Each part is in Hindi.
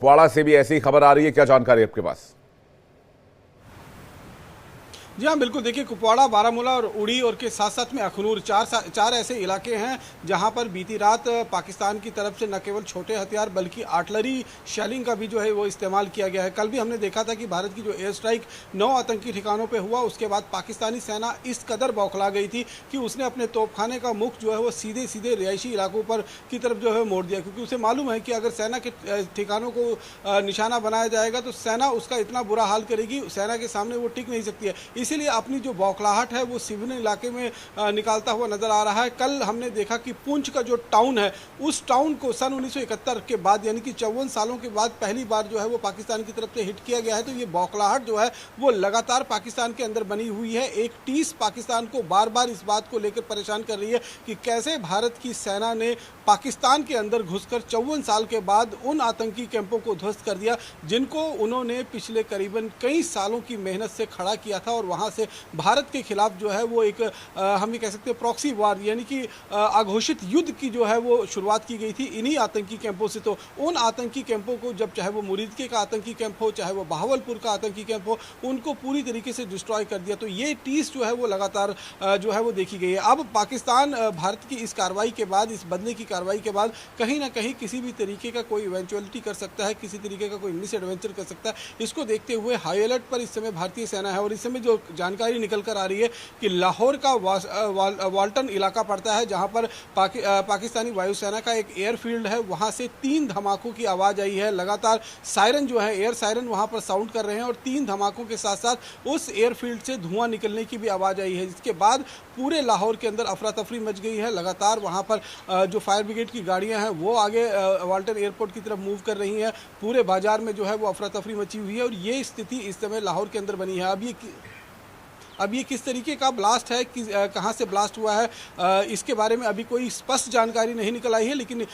कुपवाड़ा से भी ऐसी खबर आ रही है, क्या जानकारी है आपके पास? जी हाँ, बिल्कुल। देखिए, कुपवाड़ा, बारामूला और उड़ी और के साथ साथ में अखनूर चार ऐसे इलाके हैं जहां पर बीती रात पाकिस्तान की तरफ से न केवल छोटे हथियार बल्कि आर्टिलरी शेलिंग का भी जो है वो इस्तेमाल किया गया है। कल भी हमने देखा था कि भारत की जो एयर स्ट्राइक 9 आतंकी ठिकानों पे हुआ, उसके बाद पाकिस्तानी सेना इस कदर बौखला गई थी कि उसने अपने तोपखाने का मुख जो है वो सीधे सीधे रिहायशी इलाकों पर की तरफ जो है मोड़ दिया, क्योंकि उसे मालूम है कि अगर सेना के ठिकानों को निशाना बनाया जाएगा तो सेना उसका इतना बुरा हाल करेगी, सेना के सामने वो टिक नहीं सकती है। इसीलिए अपनी जो बौखलाहट है वो सिविलियन इलाके में निकालता हुआ नजर आ रहा है। कल हमने देखा कि पुंछ का जो टाउन है, उस टाउन को सन 1971 के बाद यानी कि 54 सालों के बाद पहली बार जो है वो पाकिस्तान की तरफ से हिट किया गया है। तो ये बौखलाहट जो है वो लगातार पाकिस्तान के अंदर बनी हुई है। एक टीस पाकिस्तान को बार बार इस बात को लेकर परेशान कर रही है कि कैसे भारत की सेना ने पाकिस्तान के अंदर घुसकर 54 साल के बाद उन आतंकी कैंपों को ध्वस्त कर दिया जिनको उन्होंने पिछले करीबन कई सालों की मेहनत से खड़ा किया था, और वहां से भारत के खिलाफ जो है वो एक हम ये कह सकते हैं प्रॉक्सी वार यानी कि अघोषित युद्ध की जो है वो शुरुआत की गई थी इन्हीं आतंकी कैंपों से। तो उन आतंकी कैंपों को, जब चाहे वो मुरीदके का आतंकी कैंप हो, चाहे वो बहावलपुर का आतंकी कैंप हो, उनको पूरी तरीके से डिस्ट्रॉय कर दिया। तो ये टीस जो है वो लगातार जो है वो देखी गई है। अब पाकिस्तान भारत की इस कार्रवाई के बाद, इस बदले की कार्रवाई के बाद कहीं ना कहीं किसी भी तरीके का कोई इवेंचुअलिटी कर सकता है, किसी तरीके का कोई मिस एडवेंचर कर सकता है। इसको देखते हुए हाई अलर्ट पर इस समय भारतीय सेना है, और इस समय जो जानकारी निकल कर आ रही है कि लाहौर का वाल्टन इलाका पड़ता है जहां पर पाकिस्तानी वायुसेना का एक एयरफील्ड है, वहां से 3 धमाकों की आवाज आई है। लगातार सायरन जो है, एयर सायरन वहां पर साउंड कर रहे हैं, और 3 धमाकों के साथ साथ उस एयरफील्ड से धुआं निकलने की भी आवाज आई है, जिसके बाद पूरे लाहौर के अंदर अफरा तफरी मच गई है। लगातार वहां पर जो फायर ब्रिगेड की गाड़ियां हैं वो आगे वाल्टन एयरपोर्ट की तरफ मूव कर रही हैं। पूरे बाजार में जो है वो अफरा तफरी मची हुई है, और ये स्थिति इस समय लाहौर के अंदर बनी है। अब ये किस तरीके का ब्लास्ट है, कहाँ से ब्लास्ट हुआ है, इसके बारे में अभी कोई स्पष्ट जानकारी नहीं निकल आई है। लेकिन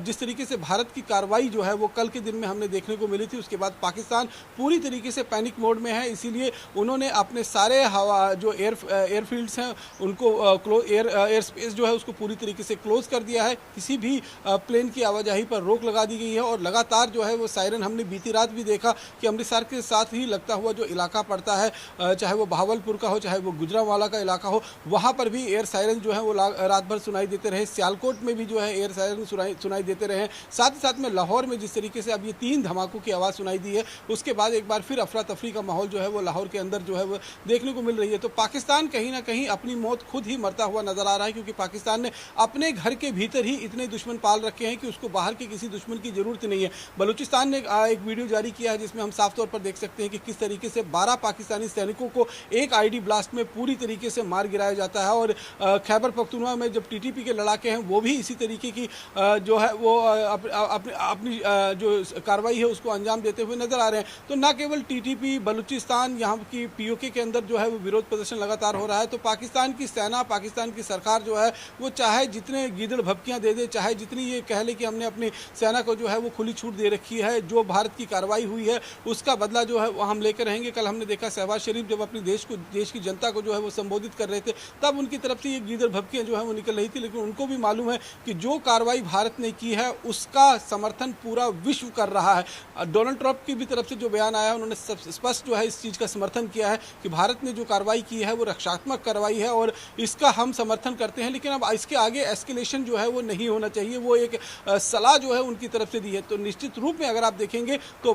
जिस तरीके से भारत की कार्रवाई जो है वो कल के दिन में हमने देखने को मिली थी, उसके बाद पाकिस्तान पूरी तरीके से पैनिक मोड में है। इसीलिए उन्होंने अपने सारे हवा जो एयरफील्ड्स हैं उनको एयर स्पेस जो है उसको पूरी तरीके से क्लोज कर दिया है। किसी भी प्लेन की आवाजाही पर रोक लगा दी गई है, और लगातार जो है वो सायरन हमने बीती रात भी देखा कि अमृतसर के साथ ही लगता हुआ जो इलाका पड़ता है, चाहे वो बहावलपुर का हो, चाहे वो गुजरांवाला का इलाका हो, वहां पर भी एयर सायरन जो है वो रात भर सुनाई देते रहे। सियालकोट में भी जो है एयर सायरन सुनाई देते रहे। साथ ही साथ में लाहौर में जिस तरीके से अब ये 3 धमाकों की आवाज़ सुनाई दी है, उसके बाद एक बार फिर अफरा तफरी का माहौल जो है वो लाहौर के अंदर जो है वो देखने को मिल रही है। तो पाकिस्तान कहीं ना कहीं अपनी मौत खुद ही मरता हुआ नजर आ रहा है, क्योंकि पाकिस्तान ने अपने घर के भीतर ही इतने दुश्मन पाल रखे हैं कि उसको बाहर के किसी दुश्मन की जरूरत नहीं है। बलूचिस्तान ने एक वीडियो जारी किया है जिसमें हम साफ तौर पर देख सकते हैं कि किस तरीके से 12 पाकिस्तानी सैनिकों को एक आईडी ब्लास्ट में पूरी तरीके से मार गिराया जाता है। और खैबर पख्तूनख्वा में जब टीटीपी के लड़ाके हैं वो भी इसी तरीके की जो है वो अपनी जो कार्रवाई है उसको अंजाम देते हुए नजर आ रहे हैं। तो न केवल टीटीपी, बलूचिस्तान, यहाँ की पीओके के अंदर जो है वो विरोध प्रदर्शन लगातार हो रहा है। तो पाकिस्तान की सेना, पाकिस्तान की सरकार जो है वो चाहे जितने गीदड़ भपकियां दे दे, चाहे जितनी ये कह ले कि हमने अपनी सेना को जो है वो खुली छूट दे रखी है, जो भारत की कार्रवाई हुई है उसका बदला जो है वो हम लेकर रहेंगे। कल हमने देखा शहबाज शरीफ जब अपनी देश की जनता को जो है वो संबोधित कर रहे थे, तब उनकी तरफ से ये गीदड़ भपकियां जो है वो निकल रही थी। लेकिन उनको भी मालूम है कि जो कार्रवाई भारत ने की है उसका समर्थन पूरा विश्व कर रहा है। डोनाल्ड ट्रंप की भी तरफ से जो बयान आया है, उन्होंने स्पष्ट जो है इस चीज़ का समर्थन किया है कि भारत ने जो कार्रवाई की है वो रक्षात्मक कार्रवाई है और इसका हम समर्थन करते हैं। लेकिन अब इसके आगे एस्केलेशन जो है वो नहीं होना चाहिए, वो एक सलाह जो है उनकी तरफ से दी है। तो निश्चित रूप में अगर आप देखेंगे तो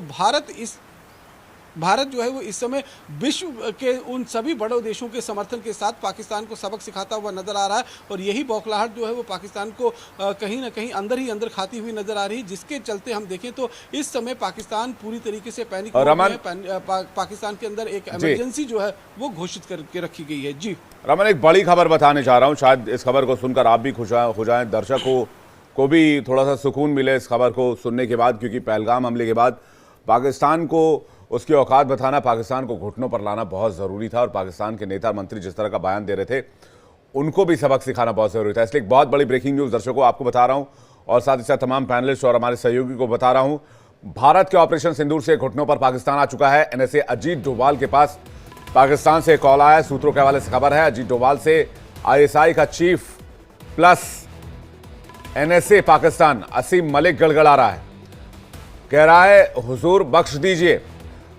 भारत जो है वो इस समय विश्व के उन सभी बड़े देशों के समर्थन के साथ पाकिस्तान को सबक सिखाता हुआ नजर आ रहा है, और यही बौखलाहट जो है वो पाकिस्तान को कहीं ना कहीं अंदर ही अंदर खाती हुई नजर आ रही है, जिसके चलते हम देखें तो इस समय पाकिस्तान पूरी तरीके से पैनिक में है। पाकिस्तान के अंदर एक इमरजेंसी जो है वो घोषित करके रखी गई है। जी रमन, एक बड़ी खबर बताने चाह रहा हूँ, शायद इस खबर को सुनकर आप भी खुश हो जाएं, दर्शकों को भी थोड़ा सा सुकून मिले इस खबर को सुनने के बाद, क्योंकि पहलगाम हमले के बाद पाकिस्तान को उसकी औकात बताना, पाकिस्तान को घुटनों पर लाना बहुत ज़रूरी था, और पाकिस्तान के नेता मंत्री जिस तरह का बयान दे रहे थे उनको भी सबक सिखाना बहुत ज़रूरी था। इसलिए एक बहुत बड़ी ब्रेकिंग न्यूज़ दर्शकों आपको बता रहा हूं, और साथ ही साथ तमाम पैनलिस्ट और हमारे सहयोगी को बता रहा हूं। भारत के ऑपरेशन सिंदूर से घुटनों पर पाकिस्तान आ चुका है। एनएसए अजीत डोभाल के पास पाकिस्तान से कॉल आया है, सूत्रों के हवाले से खबर है। अजीत डोभाल से ISI का चीफ प्लस एनएसए पाकिस्तान असीम मलिक गड़गड़ा रहा है। कह रहा है हुजूर बख्श दीजिए,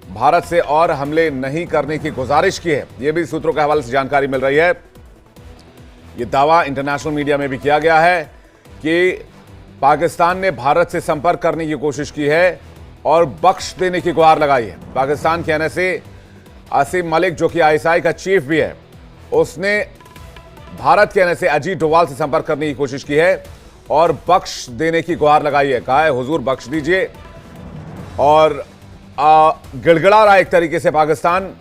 भारत से और हमले नहीं करने की गुजारिश की है। यह भी सूत्रों के हवाले से जानकारी मिल रही है। यह दावा इंटरनेशनल मीडिया में भी किया गया है कि पाकिस्तान ने भारत से संपर्क करने की कोशिश की है और बख्श देने की गुहार लगाई है। पाकिस्तान कहने से आसिम मलिक, जो कि आईएसआई का चीफ भी है, उसने भारत कहने से अजीत डोवाल से संपर्क करने की कोशिश की है और बख्श देने की गुहार लगाई है। कहा है हुजूर बख्श दीजिए, और गिड़गिड़ा रहा है एक तरीके से। पाकिस्तान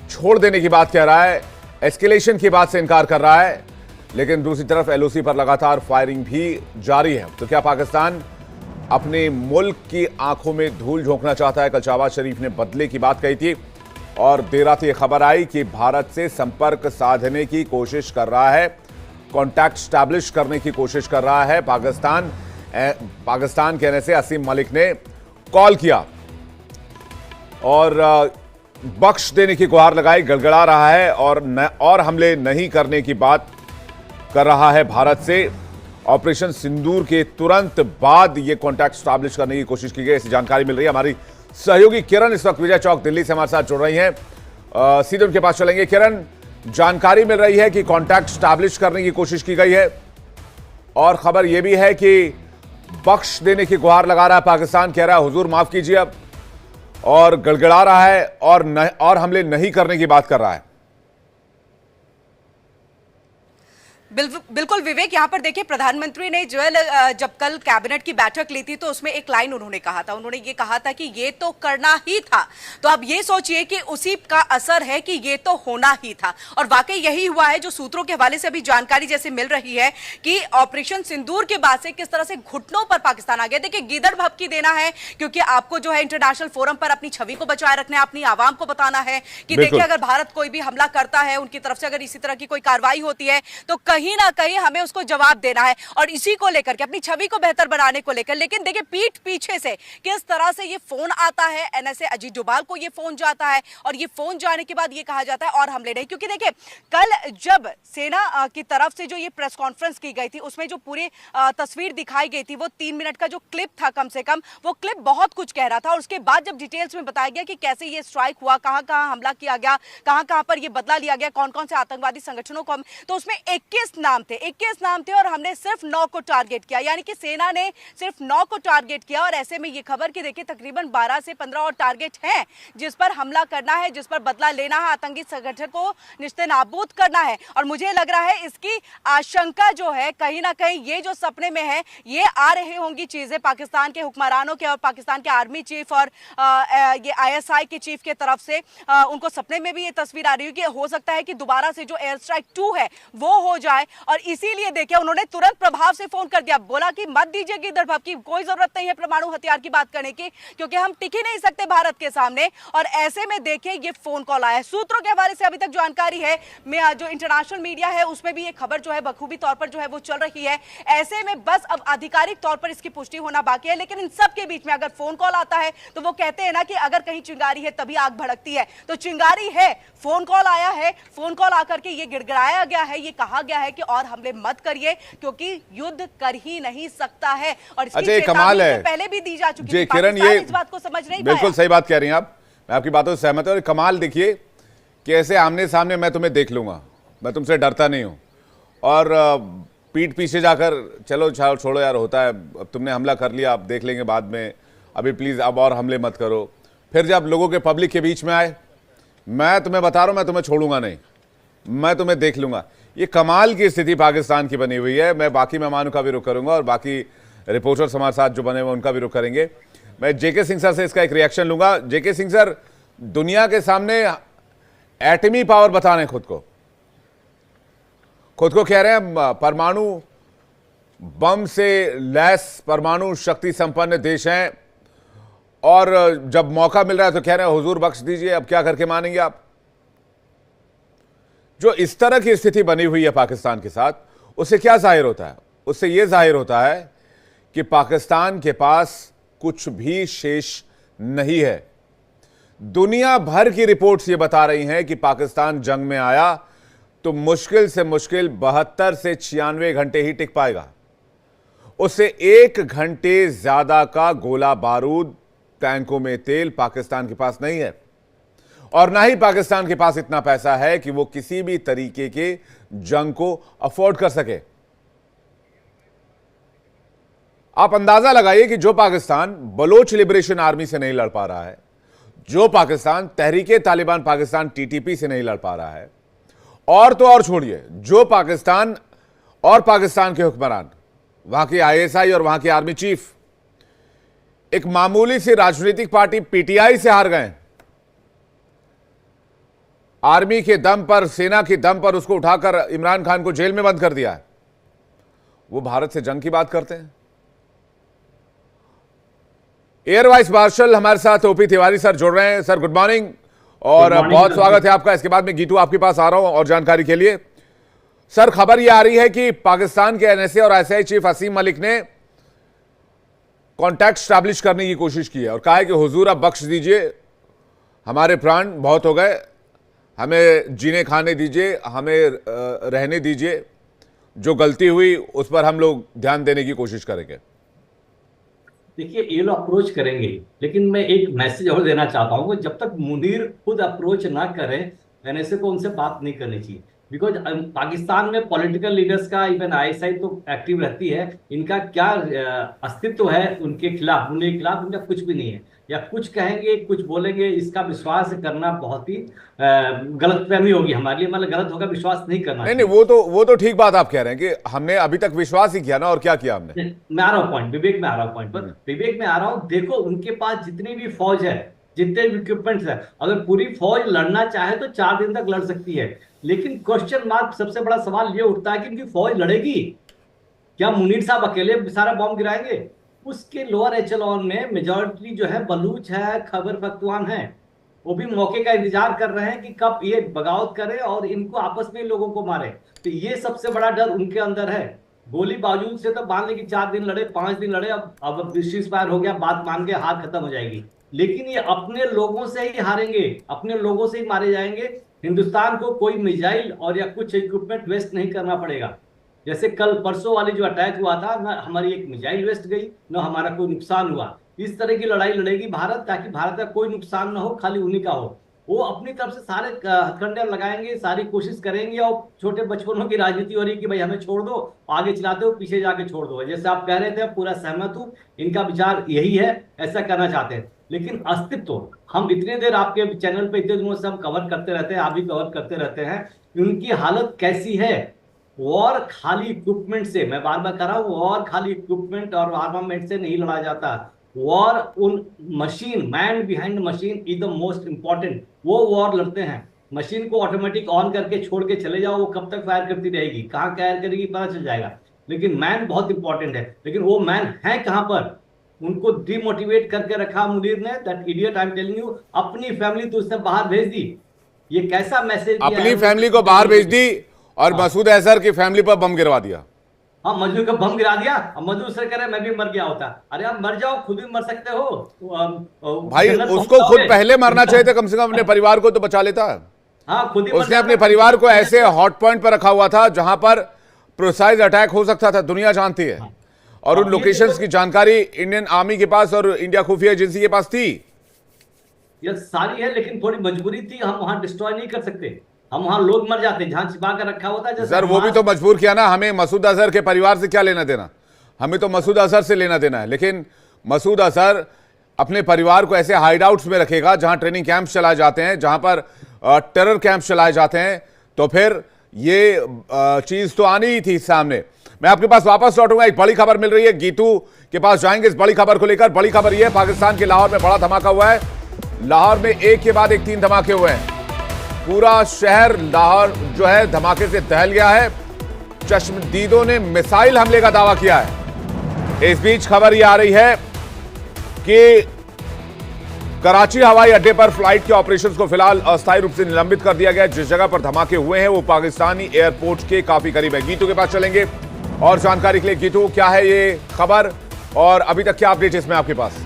छोड़ देने की बात कह रहा है, एस्केलेशन की बात से इनकार कर रहा है, लेकिन दूसरी तरफ एलओसी पर लगातार फायरिंग भी जारी है। तो क्या पाकिस्तान अपने मुल्क की आंखों में धूल झोंकना चाहता है? कल शहबाज शरीफ ने बदले की बात कही थी और देर रात ये खबर आई कि भारत से संपर्क साधने की कोशिश कर रहा है, कॉन्टैक्ट स्टैब्लिश करने की कोशिश कर रहा है पाकिस्तान कहने से आसिम मलिक ने कॉल किया और बख्श देने की गुहार लगाई, गड़गड़ा रहा है और हमले नहीं करने की बात कर रहा है भारत से। ऑपरेशन सिंदूर के तुरंत बाद यह कॉन्टैक्ट स्टैब्लिश करने की कोशिश की गई, ऐसी जानकारी मिल रही है। हमारी सहयोगी किरण इस वक्त विजय चौक दिल्ली से हमारे साथ जुड़ रही हैं। सीधे उनके पास चलेंगे। किरण, जानकारी मिल रही है कि कॉन्टैक्ट स्टैब्लिश करने की कोशिश की गई है और खबर यह भी है कि बख्श देने की गुहार लगा रहा है पाकिस्तान, कह रहा है हुजूर माफ कीजिए अब, और गड़गड़ा रहा है और हमले नहीं करने की बात कर रहा है। बिल्कुल विवेक, यहाँ पर देखिए प्रधानमंत्री ने जो है जब कल कैबिनेट की बैठक ली थी तो उसमें एक लाइन उन्होंने कहा था, उन्होंने ये कहा था कि ये तो करना ही था। तो अब ये सोचिए कि उसी का असर है कि ये तो होना ही था, और वाकई यही हुआ है। जो सूत्रों के हवाले से अभी जानकारी जैसे मिल रही है कि ऑपरेशन सिंदूर के बाद से किस तरह से घुटनों पर पाकिस्तान आ गया। देखिए गीदड़ भभकी देना है, क्योंकि आपको जो है इंटरनेशनल फोरम पर अपनी छवि को बचाए रखना है, अपनी आवाम को बताना है कि देखिए अगर भारत कोई भी हमला करता है, उनकी तरफ से अगर इसी तरह की कोई कार्रवाई होती है तो कहीं ना कहीं हमें उसको जवाब देना है, और इसी को लेकर के अपनी छवि को बेहतर बनाने को लेकर। लेकिन देखिए पीठ पीछे से किस तरह से ये फोन आता है, एनएसए अजीत डोभाल को ये फोन जाता है, और ये फोन जाने के बाद ये कहा जाता है और हमले नहीं। क्योंकि देखिए कल जब सेना की तरफ से जो ये प्रेस कॉन्फ्रेंस की गई थी, उसमें जो पूरी तस्वीर दिखाई गई थी, वो 3 मिनट का जो क्लिप था, कम से कम वो क्लिप बहुत कुछ कह रहा था। और उसके बाद जब डिटेल्स में बताया गया कि कैसे ये स्ट्राइक हुआ, कहां कहां हमला किया गया, कहां कहां पर ये बदला लिया गया, कौन कौन से आतंकवादी संगठनों को, तो उसमें 21 नाम थे और हमने सिर्फ 9 को टारगेट किया। यानी कि सेना ने सिर्फ 9 को टारगेट किया, और ऐसे में ये खबर कि देखिए तकरीबन 12 से 15 और टारगेट हैं जिस पर हमला करना है, जिस पर बदला लेना है, आतंकी संगठन को निस्तेनाबूद करना है। और मुझे लग रहा है इसकी आशंका जो है कहीं ना कहीं ये जो सपने में है, ये आ रही होंगी चीजें पाकिस्तान के हुक्मरानों के और पाकिस्तान के आर्मी चीफ और ये आईएसआई के चीफ के तरफ से। उनको सपने में भी ये तस्वीर आ रही है कि हो सकता है कि दोबारा से जो एयर स्ट्राइक 2 है वो हो जाए, और इसीलिए देखिए उन्होंने तुरंत प्रभाव से फोन कर दिया, बोला कि मत दीजिए गिदड़ भभकी, कोई जरूरत नहीं है परमाणु हथियार की बात करने की, क्योंकि हम टिक ही नहीं सकते भारत के सामने। और ऐसे में देखिए ये फोन कॉल आया है। सूत्रों के हवाले से अभी तक जानकारी है, जो इंटरनेशनल मीडिया है उसमें भी ये खबर जो है बखूबी तौर पर जो है वो चल रही है। ऐसे में बस अब आधिकारिक तौर पर इसकी पुष्टि होना बाकी है। लेकिन इन सब के बीच में अगर फोन कॉल आता है तो वो कहते हैं ना कि अगर कहीं चिंगारी है तभी आग भड़कती है, तो चिंगारी है, फोन कॉल आया है, फोन कॉल आकर के ये गिड़गिड़ाया गया है, ये कहा गया है कि और हमले मत करिए क्योंकि युद्ध कर ही नहीं सकता है। और इसकी चेतावनी कमाल है, पहले भी दी जा चुकी जी थी। किरण, ये इस बात को समझ नहीं बिल्कुल पाया। सही बात कह रही हैं आप, मैं आपकी बातों से सहमत हूं। और कमाल देखिए कि ऐसे आमने सामने मैं तुम्हें देख लूंगा, मैं तुमसे डरता नहीं हूं, और पीठ पीछे जाकर चलो छोड़ो यार, होता है, अब तुमने हमला कर लिया, अब देख लेंगे बाद में, अभी प्लीज अब और हमले मत करो। फिर जब लोगों के पब्लिक के बीच में आए, मैं तुम्हें बता रहा हूं मैं तुम्हें छोड़ूंगा नहीं, मैं तुम्हें देख लूंगा। ये कमाल की स्थिति पाकिस्तान की बनी हुई है। मैं बाकी मेहमानों का भी रुख करूंगा और बाकी रिपोर्टर्स हमारे साथ जो बने हुए उनका भी रुख करेंगे। मैं जेके सिंह सर से इसका एक रिएक्शन लूंगा। जेके सिंह सर, दुनिया के सामने एटमी पावर बता रहे हैं, खुद को कह रहे हैं परमाणु बम से लैस परमाणु शक्ति संपन्न देश हैं, और जब मौका मिल रहा है तो कह रहे हैं हुजूर बख्श दीजिए, अब क्या करके मानेंगे आप। जो इस तरह की स्थिति बनी हुई है पाकिस्तान के साथ, उससे क्या जाहिर होता है? उससे यह जाहिर होता है कि पाकिस्तान के पास कुछ भी शेष नहीं है। दुनिया भर की रिपोर्ट्स ये बता रही हैं कि पाकिस्तान जंग में आया तो मुश्किल से मुश्किल 72 से 96 घंटे ही टिक पाएगा। उससे 1 घंटे ज्यादा का गोला बारूद टैंकों में तेल पाकिस्तान के पास नहीं है, और ना ही पाकिस्तान के पास इतना पैसा है कि वो किसी भी तरीके के जंग को अफोर्ड कर सके। आप अंदाजा लगाइए कि जो पाकिस्तान बलोच लिबरेशन आर्मी से नहीं लड़ पा रहा है, जो पाकिस्तान तहरीके तालिबान पाकिस्तान टीटीपी से नहीं लड़ पा रहा है, और तो और छोड़िए, जो पाकिस्तान और पाकिस्तान के हुक्मरान, वहां की आईएसआई और वहां के आर्मी चीफ एक मामूली सी राजनीतिक पार्टी पीटीआई से हार गए, आर्मी के दम पर, सेना के दम पर उसको उठाकर इमरान खान को जेल में बंद कर दिया है, वो भारत से जंग की बात करते हैं। एयर वाइस मार्शल हमारे साथ ओपी तिवारी सर जुड़ रहे हैं। सर गुड मॉर्निंग और बहुत स्वागत है आपका। इसके बाद में गीतू आपके पास आ रहा हूं और जानकारी के लिए। सर खबर यह आ रही है कि पाकिस्तान के एनएसए और आईएसआई चीफ असीम मलिक ने कांटेक्ट स्टैब्लिश करने की कोशिश की है और कहा है कि हुजूर अब बख्श दीजिए, हमारे प्राण बहुत हो गए, हमें जीने खाने दीजिए, हमें रहने दीजिए, जो गलती हुई उस पर हम लोग ध्यान देने की कोशिश करेंगे। देखिए ये लोग अप्रोच करेंगे, लेकिन मैं एक मैसेज और देना चाहता हूँ कि जब तक मुनीर खुद अप्रोच ना करें एनएसए को उनसे बात नहीं करनी चाहिए। बिकॉज पाकिस्तान में पॉलिटिकल लीडर्स का, इवन आईएसआई तो एक्टिव रहती है, इनका क्या अस्तित्व है उनके खिलाफ, उनके खिलाफ इनका कुछ भी नहीं है, या कुछ कहेंगे कुछ बोलेंगे, इसका विश्वास करना बहुत ही गलतफहमी होगी हमारे लिए, मतलब गलत होगा, विश्वास नहीं करना। नहीं वो तो ठीक बात आप कह रहे हैं कि हमने अभी तक विश्वास ही किया ना, और क्या किया हमने। मैं आ रहा हूँ पॉइंट, विवेक में आ रहा हूँ पॉइंट पर, विवेक में आ रहा हूँ। देखो उनके पास जितनी भी फौज है, जितने भी इक्विपमेंट्स है, अगर पूरी फौज लड़ना चाहे तो 4 दिन तक लड़ सकती है, लेकिन क्वेश्चन मार्क, सबसे बड़ा सवाल ये उठता है कि इनकी फौज लड़ेगी क्या? मुनीर साहब अकेले सारा बॉम्ब गिराएंगे? उसके लोअर एचेलॉन में मेजॉरिटी जो है बलूच है, खैबर पख्तून है, वो भी मौके का इंतजार कर रहे हैं कि कब ये बगावत करे और इनको आपस में लोगों को मारे। तो ये सबसे बड़ा डर उनके अंदर है। गोली बावजूद से तो मान लें कि 4 दिन लड़े, 5 दिन लड़े, अब सीज़फायर हो गया, बात मान के हार खत्म हो जाएगी, लेकिन ये अपने लोगों से ही हारेंगे, अपने लोगों से ही मारे जाएंगे। हिंदुस्तान को कोई मिसाइल और या कुछ इक्विपमेंट वेस्ट नहीं करना पड़ेगा। जैसे कल परसों वाली जो अटैक हुआ था, ना हमारी एक मिसाइल वेस्ट गई, ना हमारा कोई नुकसान हुआ। इस तरह की लड़ाई लड़ेगी भारत, ताकि भारत का कोई नुकसान ना हो, खाली उन्हीं का हो। वो अपनी तरफ से सारे हथकंडे लगाएंगे, सारी कोशिश करेंगे, और छोटे बचपनों की राजनीति हो रही है कि भाई हमें छोड़ दो, आगे चलाते हो, पीछे जाके छोड़ दो। जैसे आप कह रहे थे, पूरा सहमत हूँ, इनका विचार यही है, ऐसा करना चाहते हैं। लेकिन अस्तित्व, हम इतने देर आपके चैनल पे इतने दिनों से हम कवर करते रहते हैं, आप भी कवर करते रहते हैं, उनकी हालत कैसी है। वॉर खाली इक्विपमेंट से, मैं बार बार कह रहा हूँ, वॉर खाली इक्विपमेंट और आर्मामेंट से नहीं लड़ा जाता। वॉर उन machine, man behind machine is the most important. वो वॉर लड़ते हैं। मशीन को ऑटोमेटिक ऑन करके छोड़ के चले जाओ, वो कब तक फायर करती रहेगी, कहाँ फायर करेगी पता चल जाएगा, लेकिन मैन बहुत इंपॉर्टेंट है। लेकिन वो मैन है कहाँ पर? उनको डिमोटिवेट करके रखा मुनीर ने, that idiot I am telling you. अपनी फैमिली तो उसने बाहर भेज दी। ये कैसा मैसेज? अपनी फैमिली को बाहर भेज दी और मसूद अजहर की फैमिली पर बम गिरवा दिया। हाँ, मजनू का बम गिरा दिया। अब मजनू से करे मैं भी मर गया होता। अरे आप मर जाओ, खुद भी मर सकते हो भाई। उसको खुद पहले मरना चाहिए था, कम से कम अपने परिवार को तो बचा लेता। हाँ, खुद ही उसने अपने परिवार को ऐसे हॉट पॉइंट पर रखा हुआ था जहां पर प्रिसाइज अटैक हो सकता था, दुनिया जानती है। और उन लोकेशंस की जानकारी इंडियन आर्मी के पास और इंडिया खुफिया एजेंसी के पास थी। ये सारी है, लेकिन थोड़ी मजबूरी थी, हम वहां डिस्ट्रॉय नहीं कर सकते, हम वहां लोग मर जाते जहां छिपा कर रखा होता है। सर वो भी तो मजबूर किया ना, हमें मसूद अजहर के परिवार से क्या लेना देना, हमें तो मसूद अजहर से लेना देना है। लेकिन मसूद अजहर अपने परिवार को ऐसे हाइड आउट्स में रखेगा जहां ट्रेनिंग कैंप्स चलाए जाते हैं, जहां पर टेरर कैंप्स चलाए जाते हैं, तो फिर ये चीज तो आनी ही थी सामने। मैं आपके पास वापस लौटूंगा। एक बड़ी खबर मिल रही है, गीतू के पास जाएंगे इस बड़ी खबर को लेकर। बड़ी खबर यह है, पाकिस्तान के लाहौर में बड़ा धमाका हुआ है। लाहौर में एक के बाद एक 3 धमाके हुए हैं। पूरा शहर लाहौर जो है धमाके से दहल गया है। चश्मदीदों ने मिसाइल हमले का दावा किया है। इस बीच खबर यह आ रही है कि कराची हवाई अड्डे पर फ्लाइट के ऑपरेशंस को फिलहाल अस्थायी रूप से निलंबित कर दिया गया। जिस जगह पर धमाके हुए हैं वो पाकिस्तानी एयरपोर्ट के काफी करीब है। गीतू के पास चलेंगे और जानकारी के लिए। गीतू, क्या है ये खबर और अभी तक क्या अपडेट इसमें आपके पास?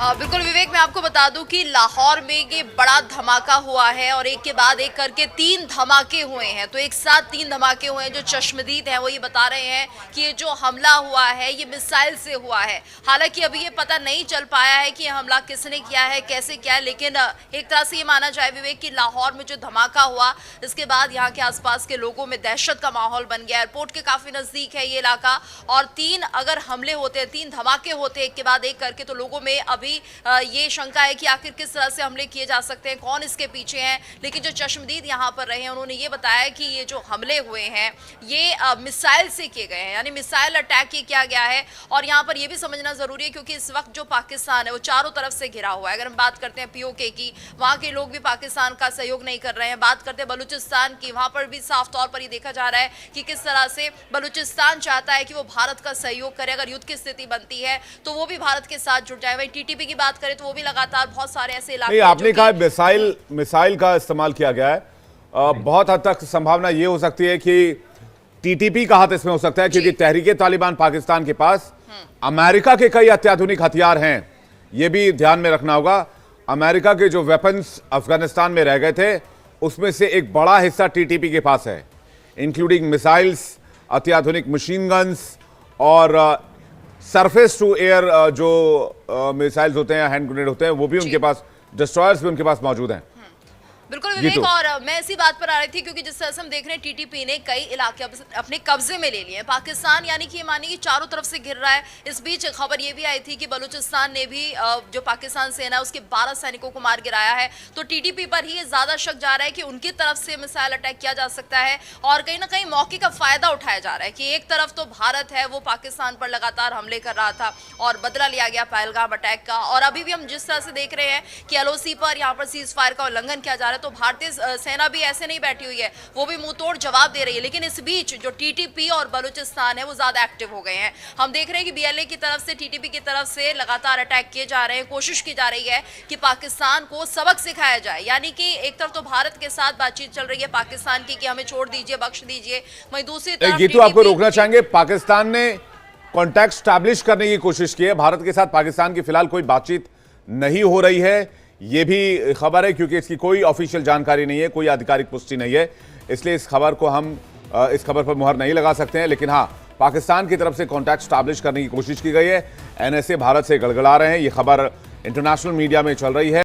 बिल्कुल विवेक, मैं आपको बता दूं कि लाहौर में ये बड़ा धमाका हुआ है और एक के बाद एक करके 3 धमाके हुए हैं। तो एक साथ 3 धमाके हुए हैं। जो चश्मदीद हैं वो ये बता रहे हैं कि ये जो हमला हुआ है ये मिसाइल से हुआ है। हालांकि अभी ये पता नहीं चल पाया है कि ये हमला किसने किया है, कैसे किया है, लेकिन एक तरह से ये माना जाए विवेक कि लाहौर में जो धमाका हुआ इसके बाद यहाँ के आसपास के लोगों में दहशत का माहौल बन गया। एयरपोर्ट के काफी नजदीक है ये इलाका और 3 अगर हमले होते हैं, 3 धमाके होते हैं एक के बाद एक करके, तो लोगों में अभी ये शंका है कि आखिर किस तरह से हमले किए जा सकते हैं, कौन इसके पीछे हैं। लेकिन जो चश्मदीद यहाँ पर रहे हैं उन्होंने ये बताया कि ये जो हमले हुए हैं ये मिसाइल से किए गए हैं, यानी मिसाइल अटैक ये किया गया है। और यहाँ पर ये भी समझना जरूरी है क्योंकि इस वक्त जो पाकिस्तान है वो चारों तरफ से घिरा हुआ है। अगर हम बात करते हैं POK की, वहाँ के लोग भी पाकिस्तान का सहयोग नहीं कर रहे हैं। बात करते हैं बलूचिस्तान की, वहाँ पर भी साफ तौर पर ये देखा जा रहा है कि किस तरह से बलूचिस्तान चाहता है कि वो भारत का सहयोग करे। अगर युद्ध की स्थिति बनती है तो वो भी भारत के साथ जुड़ जाए। वहीं TTP की बात करें तो वो भी लगातार बहुत सारे ऐसे इलाके हैं। आपने कहा मिसाइल का इस्तेमाल किया गया है, बहुत हद तक संभावना ये हो सकती है कि TTP का हाथ इसमें हो सकता है क्योंकि तहरीके तालिबान पाकिस्तान के पास अमेरिका के कई अत्याधुनिक हथियार हैं। यह भी ध्यान में रखना होगा। अमेरिका के जो वेपन्स अफगानिस्तान में रह गए थे उसमें से एक बड़ा हिस्सा TTP के पास है, इंक्लूडिंग मिसाइल्स, अत्याधुनिक मशीन गन्स और सरफेस टू एयर जो मिसाइल्स होते हैं, हैंड ग्रेनेड होते हैं, वो भी उनके पास, डिस्ट्रॉयर्स भी उनके पास मौजूद हैं। बिल्कुल विवेक, और मैं इसी बात पर आ रही थी क्योंकि जिस तरह से हम देख रहे हैं TTP ने कई इलाके अपने कब्जे में ले लिए हैं। पाकिस्तान यानी कि ये मानिए कि चारों तरफ से घिर रहा है। इस बीच खबर ये भी आई थी कि बलूचिस्तान ने भी जो पाकिस्तान सेना है उसके 12 सैनिकों को मार गिराया है। तो TTP पर ही ज्यादा शक जा रहा है कि उनकी तरफ से मिसाइल अटैक किया जा सकता है और कहीं ना कहीं मौके का फायदा उठाया जा रहा है कि एक तरफ तो भारत है वो पाकिस्तान पर लगातार हमले कर रहा था और बदला लिया गया पहलगाम अटैक का, और अभी भी हम जिस तरह से देख रहे हैं कि LOC पर यहाँ पर सीज फायर का उल्लंघन किया जा रहा है। तो भारतीय सेना भी ऐसे नहीं बैठी हुई है, वो भी मुंह तोड़ जवाब दे रही है। लेकिन इस बीच जो TTP और बलूचिस्तान है वो ज्यादा एक्टिव हो गए हैं। हम देख रहे हैं कि BLA की तरफ से, TTP की तरफ से लगातार अटैक किए जा रहे हैं। कोशिश की जा रही है कि पाकिस्तान को सबक सिखाया जाए, यानी कि एक तरफ तो भारत के साथ बातचीत चल रही है पाकिस्तान की कि हमें छोड़ दीजिए, बख्श दीजिए, वहीं दूसरी तरफ ये तो आपको रोकना चाहेंगे, पाकिस्तान ने कॉन्टैक्ट स्टैब्लिश करने की कोशिश की है। भारत के साथ पाकिस्तान की फिलहाल कोई बातचीत नहीं हो रही है, ये भी खबर है क्योंकि इसकी कोई ऑफिशियल जानकारी नहीं है, कोई आधिकारिक पुष्टि नहीं है, इसलिए इस खबर को हम इस खबर पर मुहर नहीं लगा सकते हैं। लेकिन हाँ, पाकिस्तान की तरफ से कॉन्टैक्ट स्टैब्लिश करने की कोशिश की गई है। NSA भारत से गड़गड़ा रहे हैं, ये खबर इंटरनेशनल मीडिया में चल रही है।